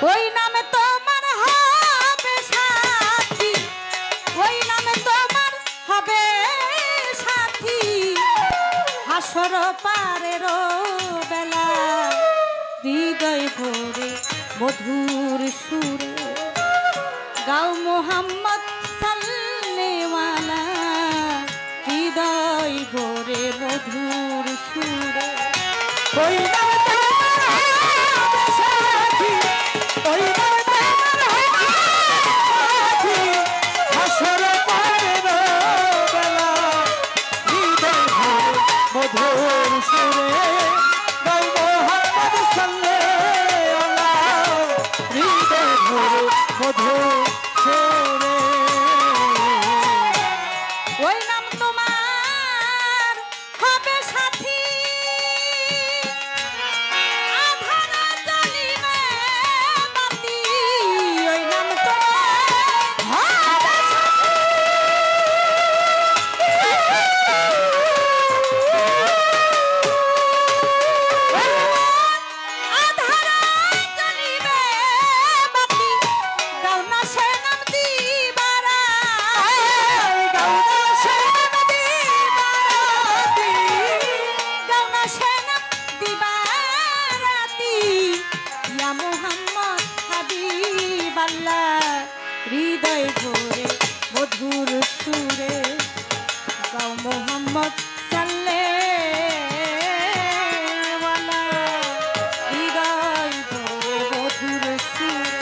ওই নামে তোমার হবে সাথী, ওই নামে তোমার হবে সাথী, হাসর পারের বেলা হৃদয় ভরে মধুর সুরে গাও মোহাম্মদ সাল্লেওয়ালা, হৃদয় ভরে মধুর সুরে। ওই নামে তোমার হবে সাথী, ওই নামে তোমার হবে সাথী, হাসর পারের বেলা হৃদয় ভরে মধুর সুরে গাও মোহাম্মদ সাল্লেওয়ালা, হৃদয় ভরে মধুর সুরে। ওই নাম তোমার হবে সাথী, আধারে জ্বলিবে বাতি, ওই নাম তোমার হবে সাথী, আধারে জ্বলিবে বাতি, গাও না সে নাম দিবারা, গাও না সে নাম দিবারাতি, গাও না সে নাম দিবারাতি, ইয়া মুহাম্মদ হাবিবাল্লাহ, হৃদয় ভরে মধুর সুরে গাও মোহাম্মদ সাল্লেওয়ালা, হৃদয় ভরে মধুর সুরে।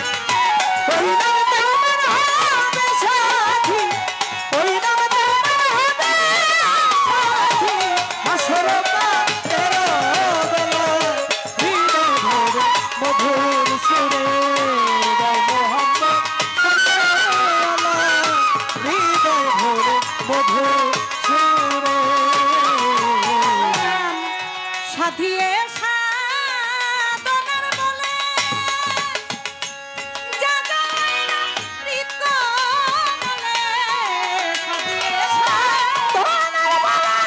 ওই নামে তোমার হবে সাথী, ওই নামে তোমার হবে সাথী, হাসর পারের বেলা হৃদয় ভরে মধুর সুরে গাও মোহাম্মদ সাল্লেওয়ালা, হৃদয় ভরে মধুর সুরে। সাধিয়ে সাধনার বলে জাগাই না হৃদ কমলে, সাধিয়ে সাধনার বলে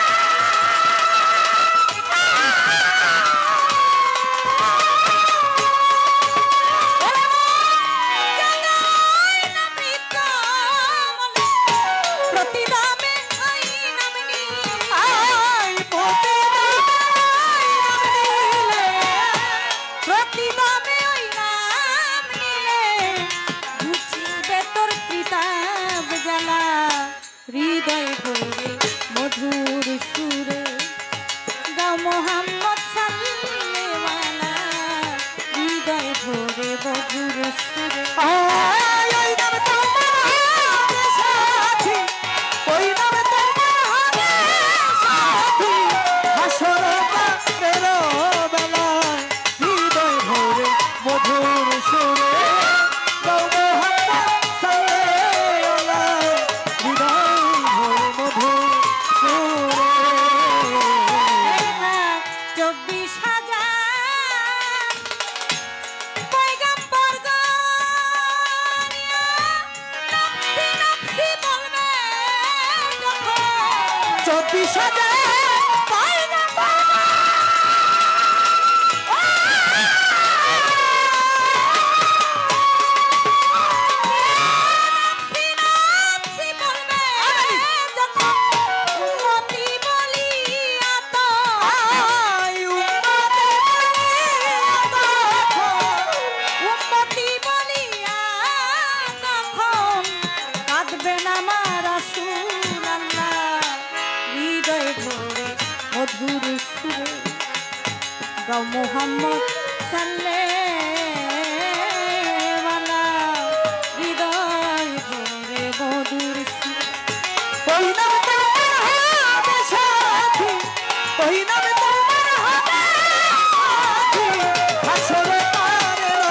জাগাই না হৃদ কমলে, প্রতিদামে ওই নাম নিলে, প্রতিদামে ওই নাম নিলে, ঘুচিবে তোর কিতাব জ্বালা, হৃদয় ভরে মধুর সুরে গাও মোহাম্মদ সাল্লেওয়ালা, হৃদয় ভরে মধুর সুরে। ওই নামে তোমার হবে সাথী, ওই নামে তোমার হবে সাথী, হাসর পারের বেলা হৃদয় ভরে মধুর সুরে গাও মোহাম্মদ সাল্লেওয়ালা, হৃদয় ভরে মধুর সুরে। 24,000 পয়গম্বর গনিয়া নফসি নফসি বলবে যখন, 24,000 পয়গম্বর নফসি নফসি বলবে যখন, উম্মতি বলিয়া তো উম্মতি বলিয়া তখন কাঁদবেন আমার রাসূলুল্লাহ, হৃদয় ভরে মধুর সুরে গাও মোহাম্মদ সাল্লেওয়ালা, হৃদয় ভরে মধুর সুরে। ওই নামে তোমার হবে সাথী, ওই নামে তোমার হবে সাথী, হাসর পারের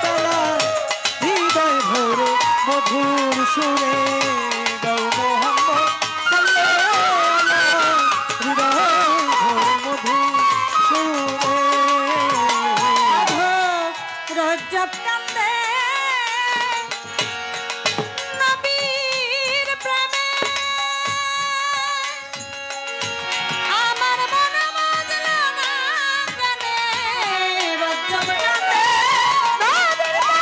বেলা হৃদয় ভরে মধুর সুরে গাও মোহাম্মদ সাল্লেওয়ালা, হৃদয় ভরে মধুর সুরে। রজব কান্দে নবীর প্রেমে, আমার মন বুঝলো না প্রেমে, রজব কান্দে নবীর প্রেমে,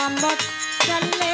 মোহাম্মদ সাল্লে